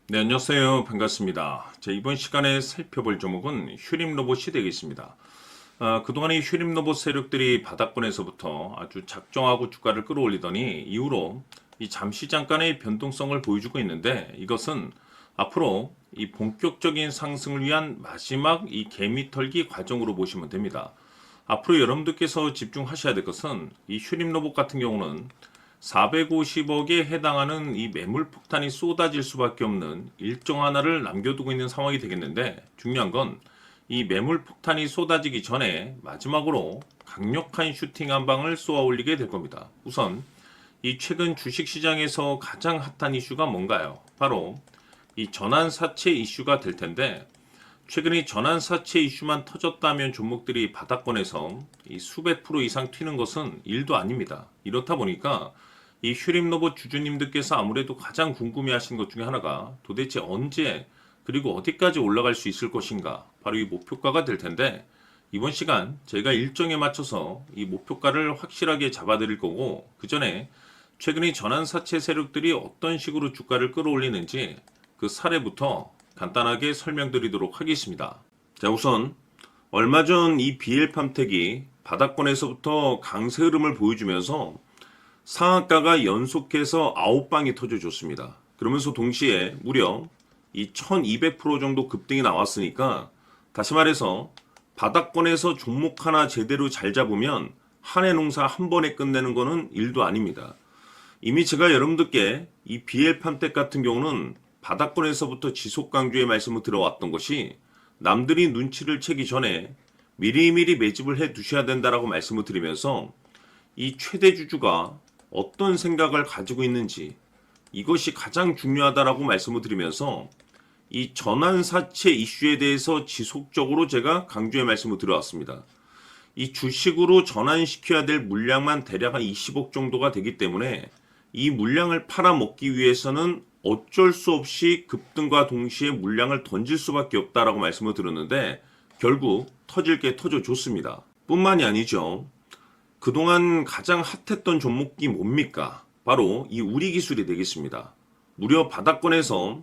네, 안녕하세요. 반갑습니다. 자, 이번 시간에 살펴볼 종목은 휴림 로봇이 되겠습니다. 그동안의 휴림 로봇 세력들이 바닥권에서부터 아주 작정하고 주가를 끌어올리더니 이후로 이 잠시 잠깐의 변동성을 보여주고 있는데 이것은 앞으로 이 본격적인 상승을 위한 마지막 이 개미털기 과정으로 보시면 됩니다. 앞으로 여러분들께서 집중하셔야 될 것은 이 휴림 로봇 같은 경우는 450억에 해당하는 이 매물 폭탄이 쏟아질 수밖에 없는 일정 하나를 남겨두고 있는 상황이 되겠는데 중요한 건 이 매물 폭탄이 쏟아지기 전에 마지막으로 강력한 슈팅 한 방을 쏘아 올리게 될 겁니다. 우선 이 최근 주식시장에서 가장 핫한 이슈가 뭔가요? 바로 이 전환사채 이슈가 될 텐데 최근에 전환사채 이슈만 터졌다면 종목들이 바닥권에서 이 수백 프로 이상 튀는 것은 일도 아닙니다. 이렇다 보니까 이 휴림 로봇 주주님들께서 아무래도 가장 궁금해하시는 것 중에 하나가 도대체 언제 그리고 어디까지 올라갈 수 있을 것인가 바로 이 목표가가 될 텐데 이번 시간 제가 일정에 맞춰서 이 목표가를 확실하게 잡아드릴 거고 그 전에 최근에 전환사채 세력들이 어떤 식으로 주가를 끌어올리는지 그 사례부터 간단하게 설명드리도록 하겠습니다. 자, 우선 얼마 전 이 BL팜텍이 바닥권에서부터 강세 흐름을 보여주면서 상한가가 연속해서 9방이 터져줬습니다. 그러면서 동시에 무려 이 1200% 정도 급등이 나왔으니까 다시 말해서 바닥권에서 종목 하나 제대로 잘 잡으면 한 해 농사 한 번에 끝내는 거는 일도 아닙니다. 이미 제가 여러분들께 이 BL팜텍 같은 경우는 바닥권에서부터 지속 강조의 말씀을 들어왔던 것이 남들이 눈치를 채기 전에 미리미리 매집을 해 두셔야 된다라고 말씀을 드리면서 이 최대 주주가 어떤 생각을 가지고 있는지 이것이 가장 중요하다라고 말씀을 드리면서 이 전환사채 이슈에 대해서 지속적으로 제가 강조의 말씀을 드려왔습니다. 이 주식으로 전환시켜야 될 물량만 대략 한 20억 정도가 되기 때문에 이 물량을 팔아먹기 위해서는 어쩔 수 없이 급등과 동시에 물량을 던질 수밖에 없다라고 말씀을 드렸는데 결국 터질 게 터져줬습니다. 뿐만이 아니죠. 그동안 가장 핫했던 종목이 뭡니까? 바로 이 우리기술이 되겠습니다. 무려 바닥권에서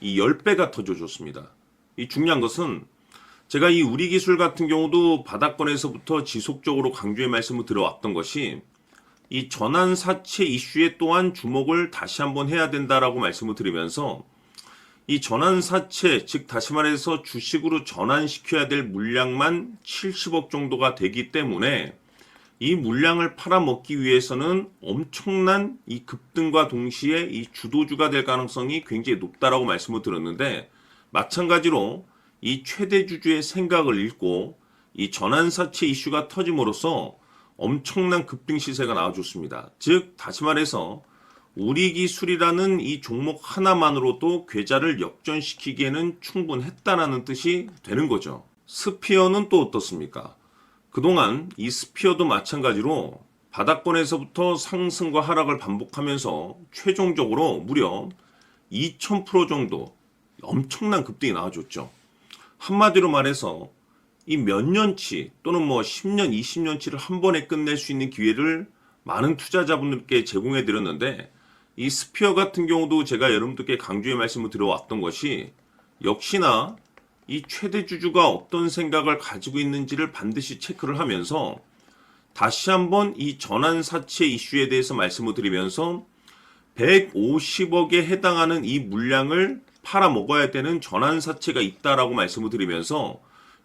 이 10배가 터져줬습니다. 이 중요한 것은 제가 이 우리기술 같은 경우도 바닥권에서부터 지속적으로 강조의 말씀을 들어왔던 것이 이 전환사채 이슈에 또한 주목을 다시 한번 해야 된다라고 말씀을 드리면서 이 전환사채, 즉 다시 말해서 주식으로 전환시켜야 될 물량만 70억 정도가 되기 때문에 이 물량을 팔아먹기 위해서는 엄청난 이 급등과 동시에 이 주도주가 될 가능성이 굉장히 높다라고 말씀을 드렸는데 마찬가지로 이 최대 주주의 생각을 읽고 이 전환사채 이슈가 터짐으로써 엄청난 급등 시세가 나와줬습니다. 즉 다시 말해서 우리기술이라는 이 종목 하나만으로도 계좌를 역전시키기에는 충분했다라는 뜻이 되는 거죠. 스피어는 또 어떻습니까? 그동안 이 스피어도 마찬가지로 바닥권에서부터 상승과 하락을 반복하면서 최종적으로 무려 2000% 정도 엄청난 급등이 나와줬죠. 한마디로 말해서 이 몇 년치 또는 뭐 10년, 20년치를 한 번에 끝낼 수 있는 기회를 많은 투자자분들께 제공해 드렸는데 이 스피어 같은 경우도 제가 여러분들께 강조의 말씀을 드려왔던 것이 역시나 이 최대 주주가 어떤 생각을 가지고 있는지를 반드시 체크를 하면서 다시 한번 이 전환사채 이슈에 대해서 말씀을 드리면서 150억에 해당하는 이 물량을 팔아먹어야 되는 전환사채가 있다라고 말씀을 드리면서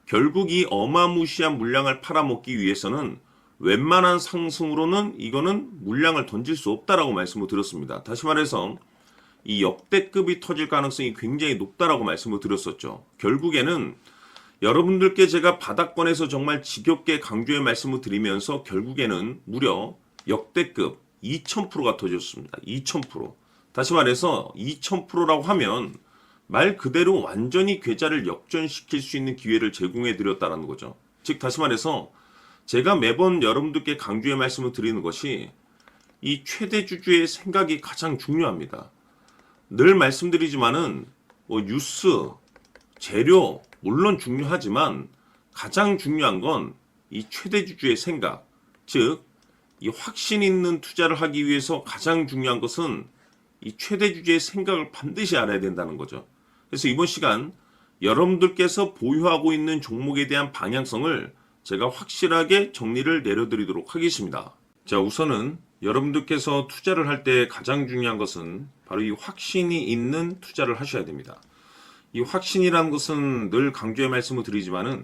결국 이 어마무시한 물량을 팔아먹기 위해서는 웬만한 상승으로는 이거는 물량을 던질 수 없다라고 말씀을 드렸습니다. 다시 말해서 이 역대급이 터질 가능성이 굉장히 높다라고 말씀을 드렸었죠. 결국에는 여러분들께 제가 바닥권에서 정말 지겹게 강조의 말씀을 드리면서 결국에는 무려 역대급 2000%가 터졌습니다. 2000%. 다시 말해서 2000%라고 하면 말 그대로 완전히 계좌를 역전시킬 수 있는 기회를 제공해 드렸다는 거죠. 즉 다시 말해서 제가 매번 여러분들께 강조의 말씀을 드리는 것이 이 최대 주주의 생각이 가장 중요합니다. 늘 말씀드리지만은 뭐 뉴스, 재료 물론 중요하지만 가장 중요한 건 이 최대 주주의 생각, 즉 이 확신 있는 투자를 하기 위해서 가장 중요한 것은 이 최대 주주의 생각을 반드시 알아야 된다는 거죠. 그래서 이번 시간 여러분들께서 보유하고 있는 종목에 대한 방향성을 제가 확실하게 정리를 내려드리도록 하겠습니다. 자, 우선은 여러분들께서 투자를 할 때 가장 중요한 것은 바로 이 확신이 있는 투자를 하셔야 됩니다. 이 확신이라는 것은 늘 강조의 말씀을 드리지만은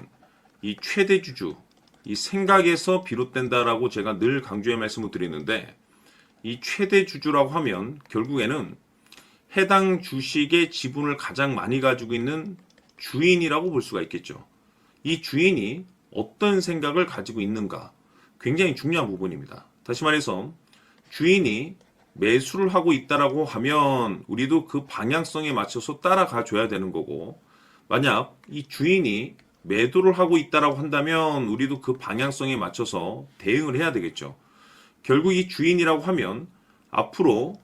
이 최대 주주, 이 생각에서 비롯된다라고 제가 늘 강조의 말씀을 드리는데, 이 최대 주주라고 하면 결국에는 해당 주식의 지분을 가장 많이 가지고 있는 주인이라고 볼 수가 있겠죠. 이 주인이 어떤 생각을 가지고 있는가, 굉장히 중요한 부분입니다. 다시 말해서 주인이 매수를 하고 있다라고 하면 우리도 그 방향성에 맞춰서 따라가 줘야 되는 거고, 만약 이 주인이 매도를 하고 있다라고 한다면 우리도 그 방향성에 맞춰서 대응을 해야 되겠죠. 결국 이 주인이라고 하면 앞으로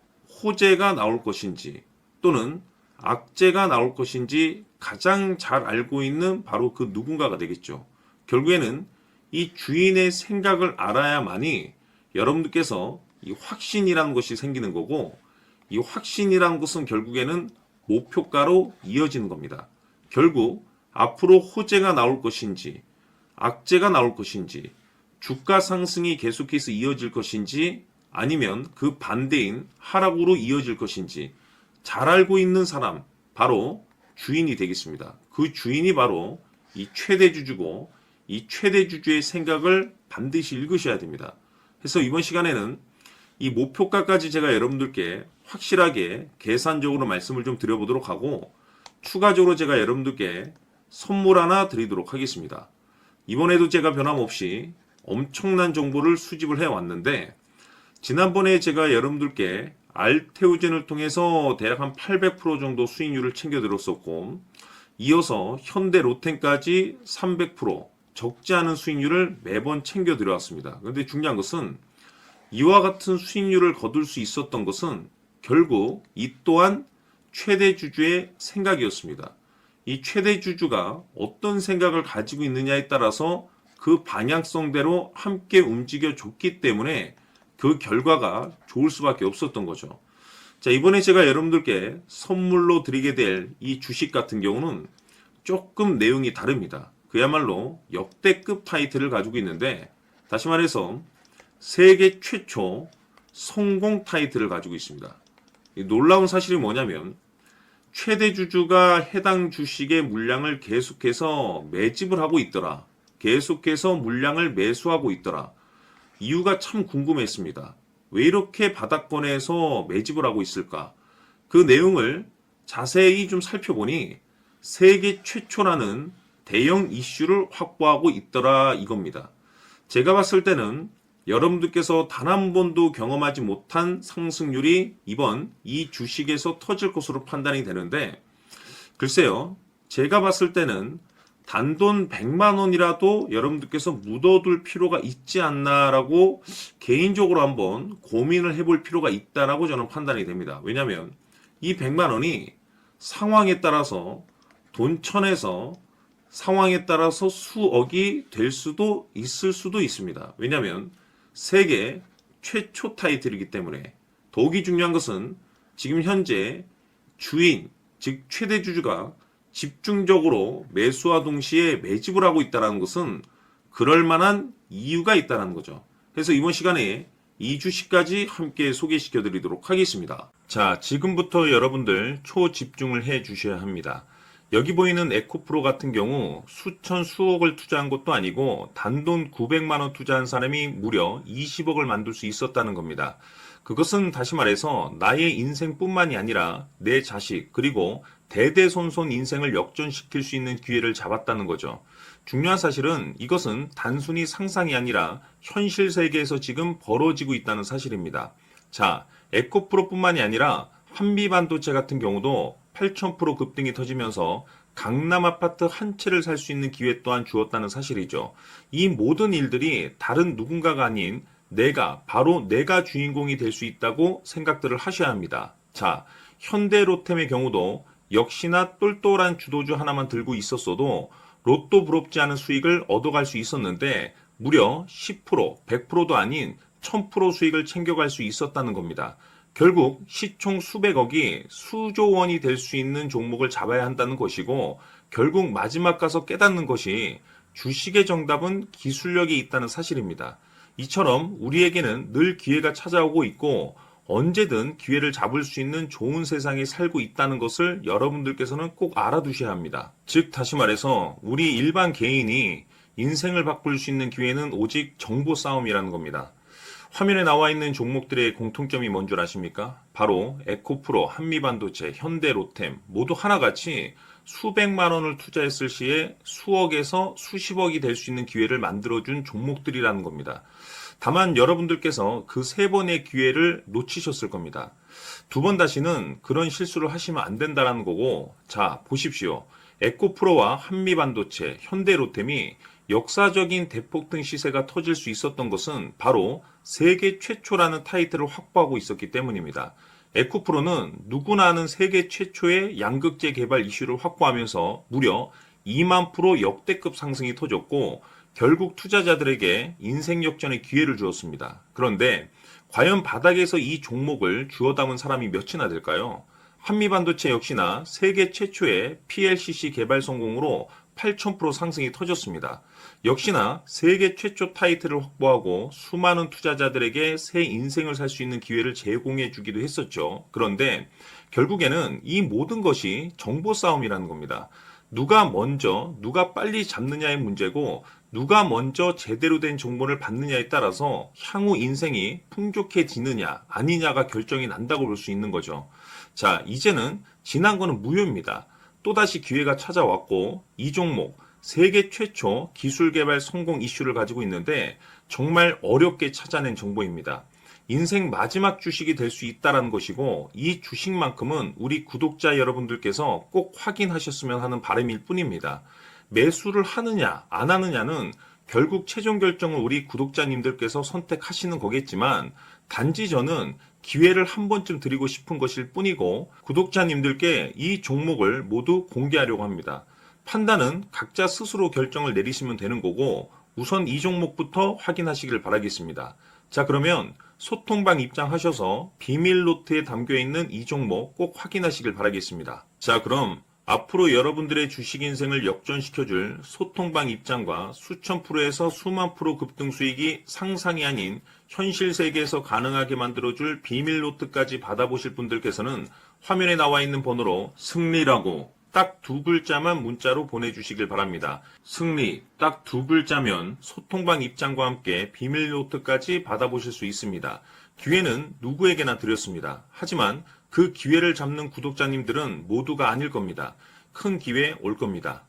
호재가 나올 것인지 또는 악재가 나올 것인지 가장 잘 알고 있는 바로 그 누군가가 되겠죠. 결국에는 이 주인의 생각을 알아야만이 여러분들께서 이 확신이라는 것이 생기는 거고, 이 확신이라는 것은 결국에는 목표가로 이어지는 겁니다. 결국 앞으로 호재가 나올 것인지 악재가 나올 것인지 주가 상승이 계속해서 이어질 것인지 아니면 그 반대인 하락으로 이어질 것인지 잘 알고 있는 사람, 바로 주인이 되겠습니다. 그 주인이 바로 이 최대 주주고, 이 최대 주주의 생각을 반드시 읽으셔야 됩니다. 그래서 이번 시간에는 이 목표가까지 제가 여러분들께 확실하게 계산적으로 말씀을 좀 드려보도록 하고, 추가적으로 제가 여러분들께 선물 하나 드리도록 하겠습니다. 이번에도 제가 변함없이 엄청난 정보를 수집을 해왔는데, 지난번에 제가 여러분들께 알테오젠을 통해서 대략 한 800% 정도 수익률을 챙겨드렸었고, 이어서 현대 로텐까지 300% 적지 않은 수익률을 매번 챙겨드려왔습니다. 그런데 중요한 것은 이와 같은 수익률을 거둘 수 있었던 것은 결국 이 또한 최대 주주의 생각이었습니다. 이 최대 주주가 어떤 생각을 가지고 있느냐에 따라서 그 방향성대로 함께 움직여 줬기 때문에 그 결과가 좋을 수밖에 없었던 거죠. 자, 이번에 제가 여러분들께 선물로 드리게 될 이 주식 같은 경우는 조금 내용이 다릅니다. 그야말로 역대급 타이틀을 가지고 있는데, 다시 말해서 세계 최초 성공 타이틀을 가지고 있습니다. 놀라운 사실이 뭐냐면 최대 주주가 해당 주식의 물량을 계속해서 매집을 하고 있더라. 계속해서 물량을 매수하고 있더라. 이유가 참 궁금했습니다. 왜 이렇게 바닥권에서 매집을 하고 있을까? 그 내용을 자세히 좀 살펴보니 세계 최초라는 대형 이슈를 확보하고 있더라 이겁니다. 제가 봤을 때는 여러분들께서 단 한 번도 경험하지 못한 상승률이 이번 이 주식에서 터질 것으로 판단이 되는데, 글쎄요, 제가 봤을 때는 단돈 100만 원이라도 여러분들께서 묻어둘 필요가 있지 않나라고 개인적으로 한번 고민을 해볼 필요가 있다라고 저는 판단이 됩니다. 왜냐하면 이 100만 원이 상황에 따라서 돈천에서 상황에 따라서 수억이 될 수도 있을 수도 있습니다. 왜냐하면 세계 최초 타이틀이기 때문에. 더욱이 중요한 것은 지금 현재 주인, 즉 최대 주주가 집중적으로 매수와 동시에 매집을 하고 있다는 것은 그럴 만한 이유가 있다는 거죠. 그래서 이번 시간에 이 주식까지 함께 소개시켜 드리도록 하겠습니다. 자, 지금부터 여러분들 초집중을 해 주셔야 합니다. 여기 보이는 에코프로 같은 경우 수천 수억을 투자한 것도 아니고 단돈 900만 원 투자한 사람이 무려 20억을 만들 수 있었다는 겁니다. 그것은 다시 말해서 나의 인생뿐만이 아니라 내 자식 그리고 대대손손 인생을 역전시킬 수 있는 기회를 잡았다는 거죠. 중요한 사실은 이것은 단순히 상상이 아니라 현실 세계에서 지금 벌어지고 있다는 사실입니다. 자, 에코프로뿐만이 아니라 한미반도체 같은 경우도 8,000% 급등이 터지면서 강남 아파트 한 채를 살 수 있는 기회 또한 주었다는 사실이죠. 이 모든 일들이 다른 누군가가 아닌 바로 내가 주인공이 될 수 있다고 생각들을 하셔야 합니다. 자, 현대로템의 경우도 역시나 똘똘한 주도주 하나만 들고 있었어도 로또 부럽지 않은 수익을 얻어갈 수 있었는데 무려 10%, 100%도 아닌 1000% 수익을 챙겨갈 수 있었다는 겁니다. 결국 시총 수백억이 수조 원이 될 수 있는 종목을 잡아야 한다는 것이고, 결국 마지막 가서 깨닫는 것이 주식의 정답은 기술력이 있다는 사실입니다. 이처럼 우리에게는 늘 기회가 찾아오고 있고 언제든 기회를 잡을 수 있는 좋은 세상에 살고 있다는 것을 여러분들께서는 꼭 알아두셔야 합니다. 즉 다시 말해서 우리 일반 개인이 인생을 바꿀 수 있는 기회는 오직 정보 싸움이라는 겁니다. 화면에 나와 있는 종목들의 공통점이 뭔 줄 아십니까? 바로 에코프로, 한미반도체, 현대로템 모두 하나같이 수백만 원을 투자했을 시에 수억에서 수십억이 될 수 있는 기회를 만들어준 종목들이라는 겁니다. 다만 여러분들께서 그 세 번의 기회를 놓치셨을 겁니다. 두 번 다시는 그런 실수를 하시면 안 된다는 거고, 자, 보십시오. 에코프로와 한미반도체, 현대로템이 역사적인 대폭등 시세가 터질 수 있었던 것은 바로 세계 최초라는 타이틀을 확보하고 있었기 때문입니다. 에코프로는 누구나 아는 세계 최초의 양극재 개발 이슈를 확보하면서 무려 2만 프로 역대급 상승이 터졌고 결국 투자자들에게 인생 역전의 기회를 주었습니다. 그런데 과연 바닥에서 이 종목을 주워 담은 사람이 몇이나 될까요? 한미반도체 역시나 세계 최초의 PLCC 개발 성공으로 8,000% 상승이 터졌습니다. 역시나 세계 최초 타이틀을 확보하고 수많은 투자자들에게 새 인생을 살 수 있는 기회를 제공해 주기도 했었죠. 그런데 결국에는 이 모든 것이 정보 싸움이라는 겁니다. 누가 먼저, 누가 빨리 잡느냐의 문제고 누가 먼저 제대로 된 정보를 받느냐에 따라서 향후 인생이 풍족해지느냐 아니냐가 결정이 난다고 볼 수 있는 거죠. 자, 이제는 지난 거는 무효입니다. 또다시 기회가 찾아왔고 이 종목 세계 최초 기술 개발 성공 이슈를 가지고 있는데 정말 어렵게 찾아낸 정보입니다. 인생 마지막 주식이 될 수 있다는 것이고 이 주식만큼은 우리 구독자 여러분들께서 꼭 확인하셨으면 하는 바람일 뿐입니다. 매수를 하느냐 안 하느냐는 결국 최종 결정을 우리 구독자님들께서 선택하시는 거겠지만 단지 저는 기회를 한 번쯤 드리고 싶은 것일 뿐이고 구독자님들께 이 종목을 모두 공개하려고 합니다. 판단은 각자 스스로 결정을 내리시면 되는 거고 우선 이 종목부터 확인하시길 바라겠습니다. 자, 그러면 소통방 입장하셔서 비밀 노트에 담겨있는 이 종목 꼭 확인하시길 바라겠습니다. 자, 그럼 앞으로 여러분들의 주식 인생을 역전시켜줄 소통방 입장과 수천 프로에서 수만 프로 급등 수익이 상상이 아닌 현실 세계에서 가능하게 만들어줄 비밀 노트까지 받아보실 분들께서는 화면에 나와 있는 번호로 승리라고 딱 두 글자만 문자로 보내주시길 바랍니다. 승리 딱 두 글자면 소통방 입장과 함께 비밀 노트까지 받아보실 수 있습니다. 기회는 누구에게나 드렸습니다. 하지만 그 기회를 잡는 구독자님들은 모두가 아닐 겁니다. 큰 기회 올 겁니다.